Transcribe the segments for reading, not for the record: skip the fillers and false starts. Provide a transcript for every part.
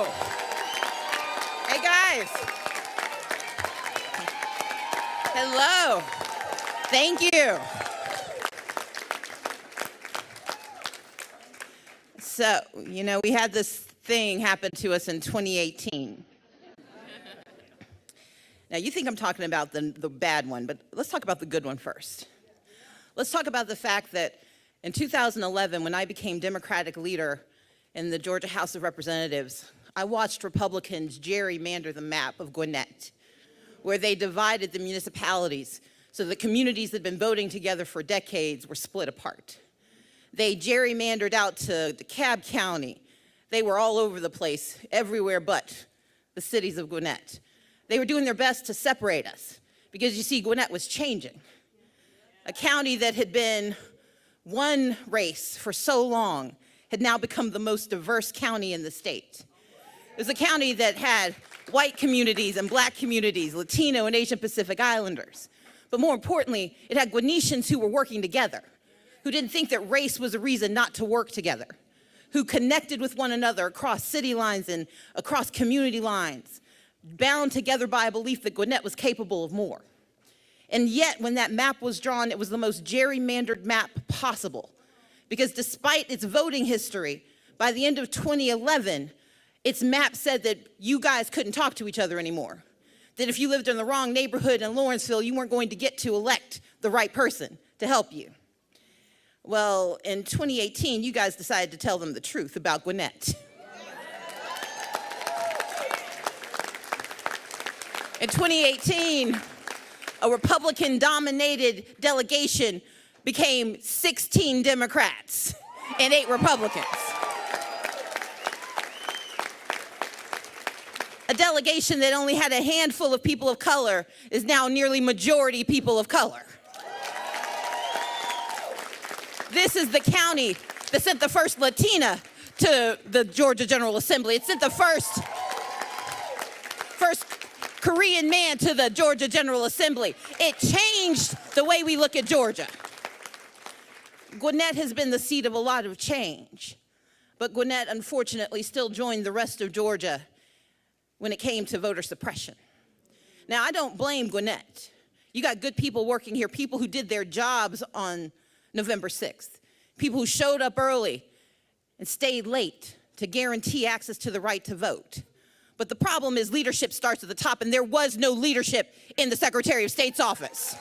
Hello. Hey, guys. Hello. Thank you. So, we had this thing happen to us in 2018. Now, you think I'm talking about the bad one, but let's talk about the good one first. Let's talk about the fact that in 2011, when I became Democratic leader in the Georgia House of Representatives, I watched Republicans gerrymander the map of Gwinnett, where they divided the municipalities so the communities that had been voting together for decades were split apart. They gerrymandered out to DeKalb County. They were all over the place, everywhere but the cities of Gwinnett. They were doing their best to separate us because, you see, Gwinnett was changing. A county that had been one race for so long had now become the most diverse county in the state. It was a county that had white communities and black communities, Latino and Asian Pacific Islanders. But more importantly, it had Gwinnetians who were working together, who didn't think that race was a reason not to work together, who connected with one another across city lines and across community lines, bound together by a belief that Gwinnett was capable of more. And yet, when that map was drawn, it was the most gerrymandered map possible. Because despite its voting history, by the end of 2011, its map said that you guys couldn't talk to each other anymore. That if you lived in the wrong neighborhood in Lawrenceville, you weren't going to get to elect the right person to help you. Well, in 2018, you guys decided to tell them the truth about Gwinnett. In 2018, a Republican-dominated delegation became 16 Democrats and 8 Republicans. A delegation that only had a handful of people of color is now nearly majority people of color. This is the county that sent the first Latina to the Georgia General Assembly. It sent the first Korean man to the Georgia General Assembly. It changed the way we look at Georgia. Gwinnett has been the seat of a lot of change, but Gwinnett, unfortunately, still joined the rest of Georgia when it came to voter suppression. Now, I don't blame Gwinnett. You got good people working here, people who did their jobs on November 6th, people who showed up early and stayed late to guarantee access to the right to vote. But the problem is leadership starts at the top, and there was no leadership in the Secretary of State's office.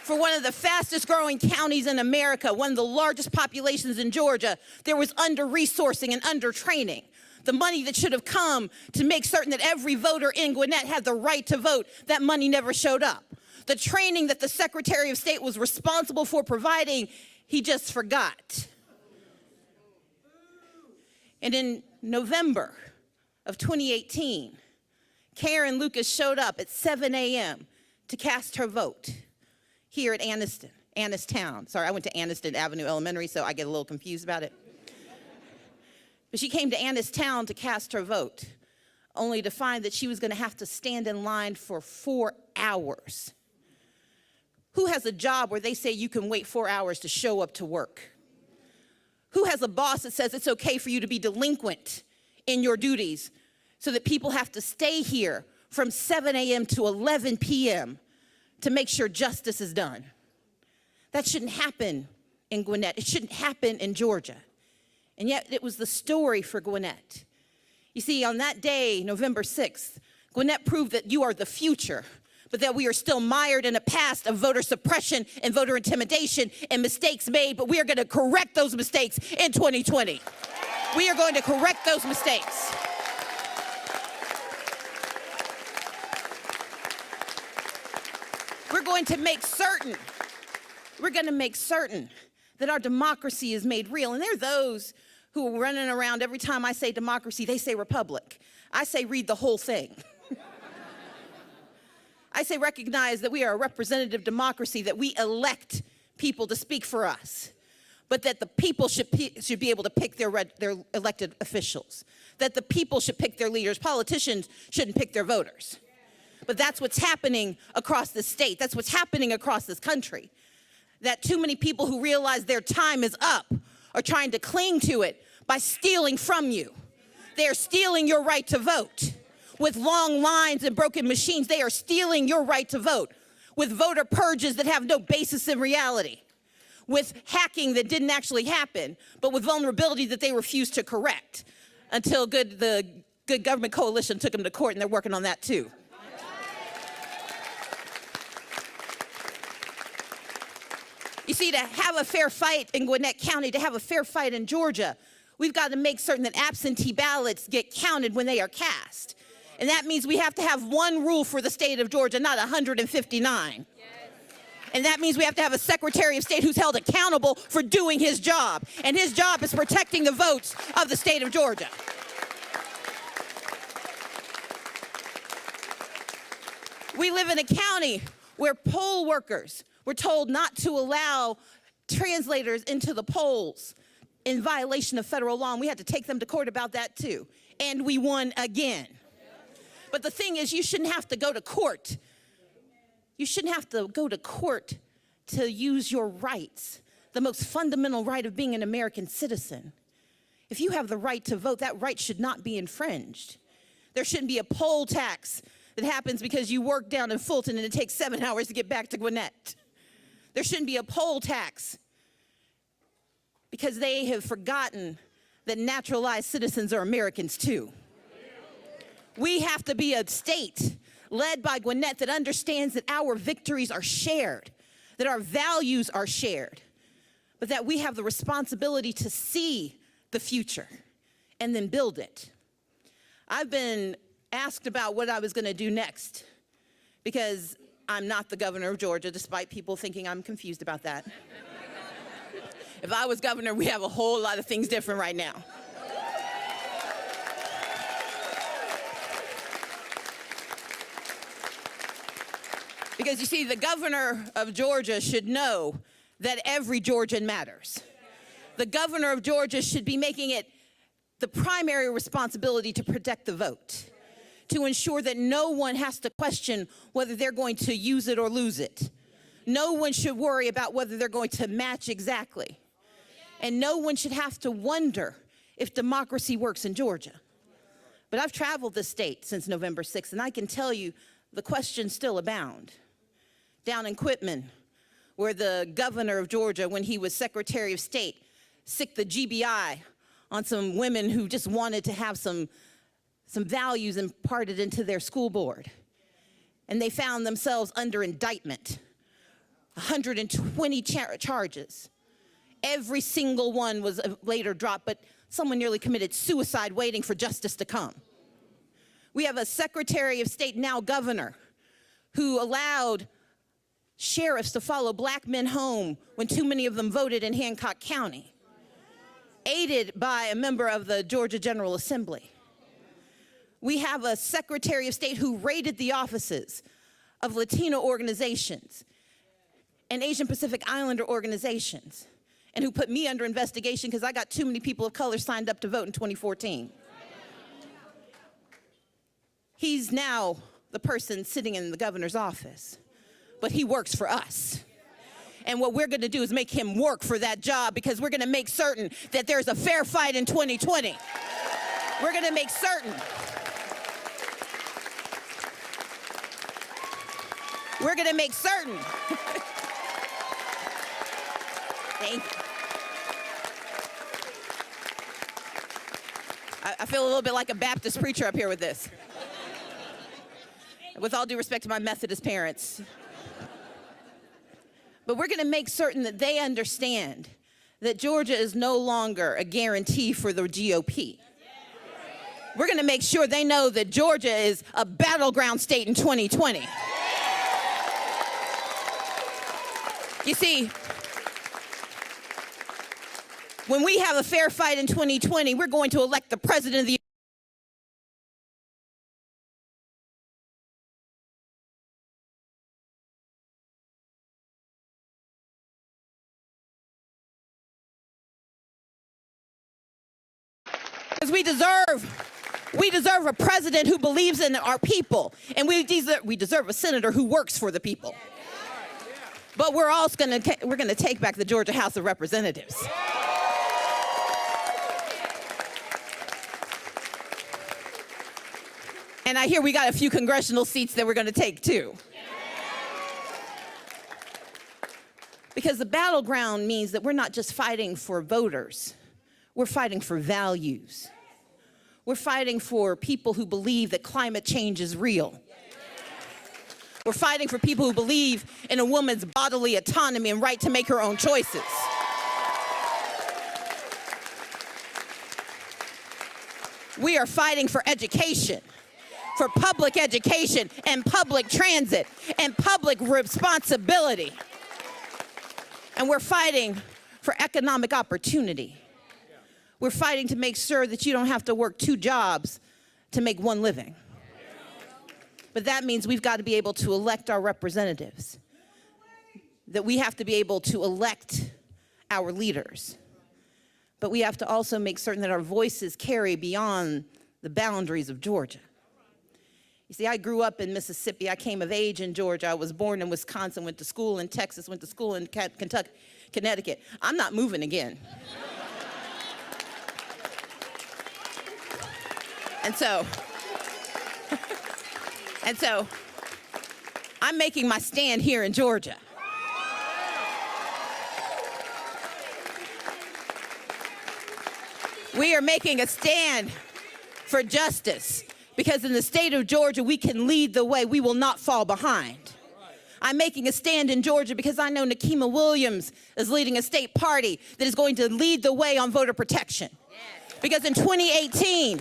For one of the fastest growing counties in America, one of the largest populations in Georgia, there was under-resourcing and under-training. The money that should have come to make certain that every voter in Gwinnett had the right to vote, that money never showed up. The training that the Secretary of State was responsible for providing, he just forgot. And in November of 2018, Karen Lucas showed up at 7 a.m. to cast her vote here at Annistown. Sorry, I went to Anniston Avenue Elementary, so I get a little confused about it. But she came to Annistown to cast her vote, only to find that she was going to have to stand in line for 4 hours. Who has a job where they say you can wait 4 hours to show up to work? Who has a boss that says it's okay for you to be delinquent in your duties so that people have to stay here from 7 a.m. to 11 p.m. to make sure justice is done? That shouldn't happen in Gwinnett. It shouldn't happen in Georgia. And yet it was the story for Gwinnett. You see, on that day, November 6th, Gwinnett proved that you are the future, but that we are still mired in a past of voter suppression and voter intimidation and mistakes made, but we are going to correct those mistakes in 2020. We are going to correct those mistakes. We're going to make certain that our democracy is made real. And there are those who are running around every time I say democracy, they say republic. I say read the whole thing. I say recognize that we are a representative democracy, that we elect people to speak for us, but that the people should be able to pick their elected officials, that the people should pick their leaders. Politicians shouldn't pick their voters. But that's what's happening across the state. That's what's happening across this country. That too many people who realize their time is up are trying to cling to it by stealing from you. They are stealing your right to vote. With long lines and broken machines, they are stealing your right to vote. With voter purges that have no basis in reality. With hacking that didn't actually happen, but with vulnerability that they refused to correct until the Good Government Coalition took them to court, and they're working on that too. You see, to have a fair fight in Gwinnett County, to have a fair fight in Georgia, we've got to make certain that absentee ballots get counted when they are cast. And that means we have to have one rule for the state of Georgia, not 159. And that means we have to have a Secretary of State who's held accountable for doing his job. And his job is protecting the votes of the state of Georgia. We live in a county where poll workers were told not to allow translators into the polls in violation of federal law, and we had to take them to court about that too. And we won again. But the thing is, you shouldn't have to go to court. You shouldn't have to go to court to use your rights, the most fundamental right of being an American citizen. If you have the right to vote, that right should not be infringed. There shouldn't be a poll tax that happens because you work down in Fulton and it takes 7 hours to get back to Gwinnett. There shouldn't be a poll tax because they have forgotten that naturalized citizens are Americans too. We have to be a state led by Gwinnett that understands that our victories are shared, that our values are shared, but that we have the responsibility to see the future and then build it. I've been asked about what I was going to do next because I'm not the governor of Georgia, despite people thinking I'm confused about that. If I was governor, we have a whole lot of things different right now. Because you see, the governor of Georgia should know that every Georgian matters. The governor of Georgia should be making it the primary responsibility to protect the vote, to ensure that no one has to question whether they're going to use it or lose it. No one should worry about whether they're going to match exactly. And no one should have to wonder if democracy works in Georgia. But I've traveled the state since November 6th, and I can tell you the questions still abound. Down in Quitman, where the governor of Georgia, when he was Secretary of State, sicked the GBI on some women who just wanted to have some values imparted into their school board. And they found themselves under indictment, 120 charges. Every single one was later dropped, but someone nearly committed suicide waiting for justice to come. We have a Secretary of State, now governor, who allowed sheriffs to follow black men home when too many of them voted in Hancock County, aided by a member of the Georgia General Assembly. We have a Secretary of State who raided the offices of Latino organizations and Asian Pacific Islander organizations, and who put me under investigation because I got too many people of color signed up to vote in 2014. He's now the person sitting in the governor's office, but he works for us. And what we're going to do is make him work for that job, because we're going to make certain that there's a fair fight in 2020. We're going to make certain. We're going to make certain. Thank you. I feel a little bit like a Baptist preacher up here with this. With all due respect to my Methodist parents. But we're going to make certain that they understand that Georgia is no longer a guarantee for the GOP. We're going to make sure they know that Georgia is a battleground state in 2020. You see, when we have a fair fight in 2020, we're going to elect the president of the We deserve a president who believes in our people, and we deserve a senator who works for the people. But we're going to take back the Georgia House of Representatives. And I hear we got a few congressional seats that we're going to take too. Because the battleground means that we're not just fighting for voters, we're fighting for values. We're fighting for people who believe that climate change is real. We're fighting for people who believe in a woman's bodily autonomy and right to make her own choices. We are fighting for education, for public education and public transit and public responsibility. And we're fighting for economic opportunity. We're fighting to make sure that you don't have to work 2 jobs to make 1 living. But that means we've got to be able to elect our representatives, that we have to be able to elect our leaders. But we have to also make certain that our voices carry beyond the boundaries of Georgia. You see, I grew up in Mississippi. I came of age in Georgia. I was born in Wisconsin, went to school in Texas, went to school in Kentucky, Connecticut. I'm not moving again. And so, I'm making my stand here in Georgia. We are making a stand for justice, because in the state of Georgia, we can lead the way. We will not fall behind. I'm making a stand in Georgia because I know Nikema Williams is leading a state party that is going to lead the way on voter protection. Because in 2018,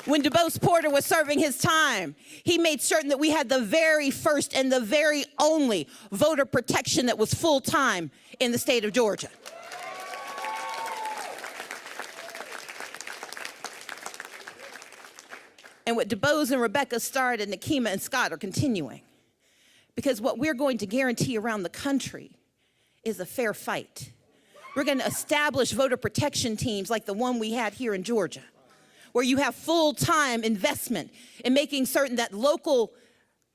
when DuBose Porter was serving his time, he made certain that we had the very first and the very only voter protection that was full-time in the state of Georgia. And what DuBose and Rebecca started, Nikema and Scott are continuing. Because what we're going to guarantee around the country is a fair fight. We're going to establish voter protection teams like the one we had here in Georgia, where you have full-time investment in making certain that local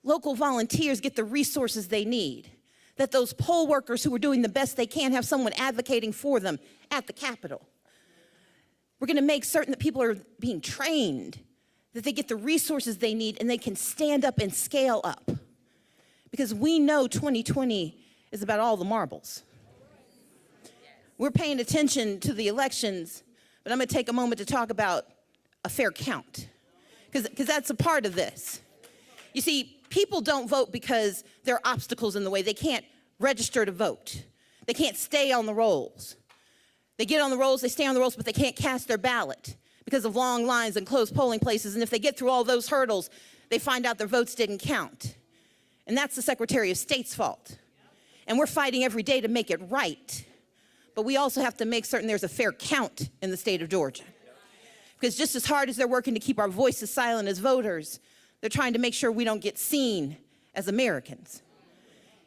volunteers get the resources they need, that those poll workers who are doing the best they can have someone advocating for them at the Capitol. We're going to make certain that people are being trained, that they get the resources they need and they can stand up and scale up. Because we know 2020 is about all the marbles. We're paying attention to the elections, but I'm going to take a moment to talk about a fair count, because that's a part of this. You see, people don't vote because there are obstacles in the way. They can't register to vote. They can't stay on the rolls. They get on the rolls, they stay on the rolls, but they can't cast their ballot because of long lines and closed polling places. And if they get through all those hurdles, they find out their votes didn't count. And that's the Secretary of State's fault. And we're fighting every day to make it right. But we also have to make certain there's a fair count in the state of Georgia. Because just as hard as they're working to keep our voices silent as voters, they're trying to make sure we don't get seen as Americans.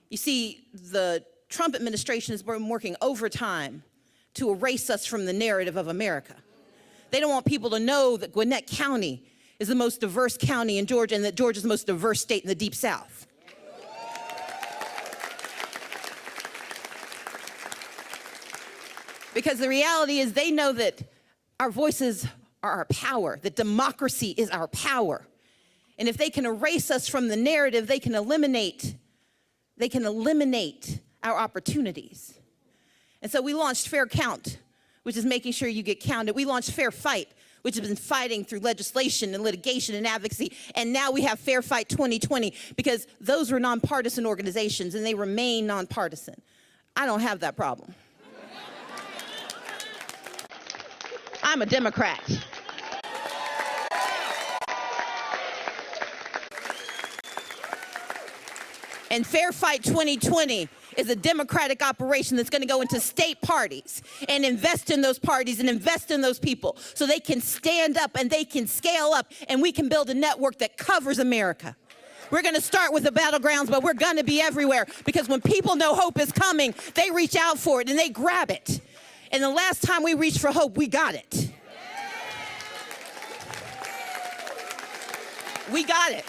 You see, the Trump administration has been working overtime to erase us from the narrative of America. They don't want people to know that Gwinnett County is the most diverse county in Georgia and that Georgia is the most diverse state in the Deep South. Because the reality is they know that our voices are our power, that democracy is our power. And if they can erase us from the narrative, they can eliminate our opportunities. And so we launched Fair Count, which is making sure you get counted. We launched Fair Fight, which has been fighting through legislation and litigation and advocacy. And now we have Fair Fight 2020, because those were nonpartisan organizations and they remain nonpartisan. I don't have that problem. I'm a Democrat. And Fair Fight 2020 is a democratic operation that's going to go into state parties and invest in those parties and invest in those people so they can stand up and they can scale up and we can build a network that covers America. We're going to start with the battlegrounds, but we're going to be everywhere, because when people know hope is coming, they reach out for it and they grab it. And the last time we reached for hope, we got it. We got it.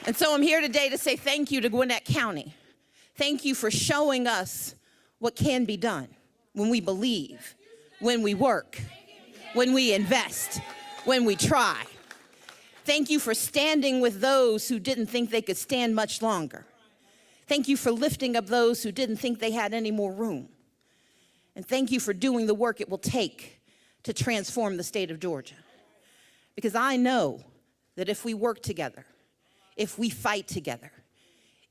And so I'm here today to say thank you to Gwinnett County. Thank you for showing us what can be done when we believe, when we work, when we invest, when we try. Thank you for standing with those who didn't think they could stand much longer. Thank you for lifting up those who didn't think they had any more room. And thank you for doing the work it will take to transform the state of Georgia. Because I know that if we work together, if we fight together,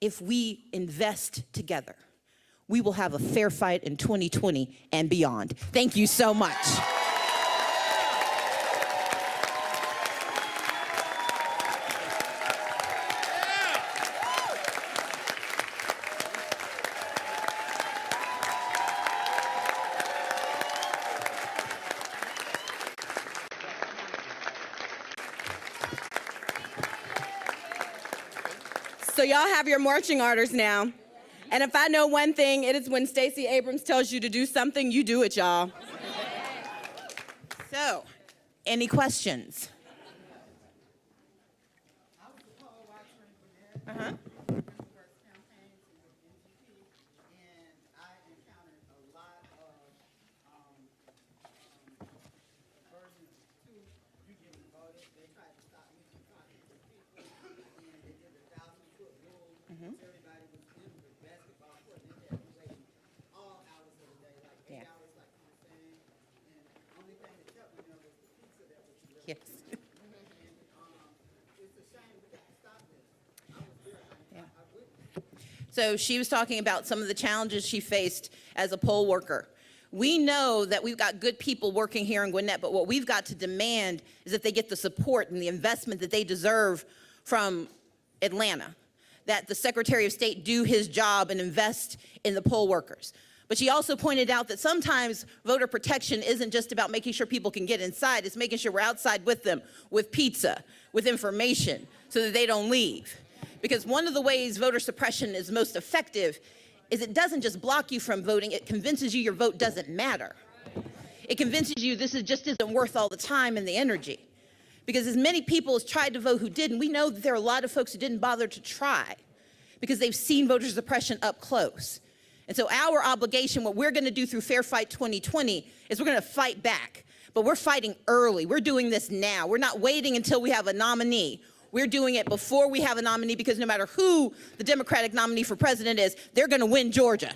if we invest together, we will have a fair fight in 2020 and beyond. Thank you so much. So y'all have your marching orders now. And if I know one thing, it is when Stacey Abrams tells you to do something, you do it, y'all. So, any questions? Uh-huh. Yes. Yeah. So she was talking about some of the challenges she faced as a poll worker. We know that we've got good people working here in Gwinnett, but what we've got to demand is that they get the support and the investment that they deserve from Atlanta, that the Secretary of State do his job and invest in the poll workers. But she also pointed out that sometimes voter protection isn't just about making sure people can get inside, it's making sure we're outside with them, with pizza, with information, so that they don't leave. Because one of the ways voter suppression is most effective is it doesn't just block you from voting, it convinces you your vote doesn't matter. It convinces you this just isn't worth all the time and the energy. Because as many people as tried to vote who didn't, we know that there are a lot of folks who didn't bother to try because they've seen voter suppression up close. And so our obligation, what we're going to do through Fair Fight 2020, is we're going to fight back. But we're fighting early. We're doing this now. We're not waiting until we have a nominee. We're doing it before we have a nominee because no matter who the Democratic nominee for president is, they're going to win Georgia.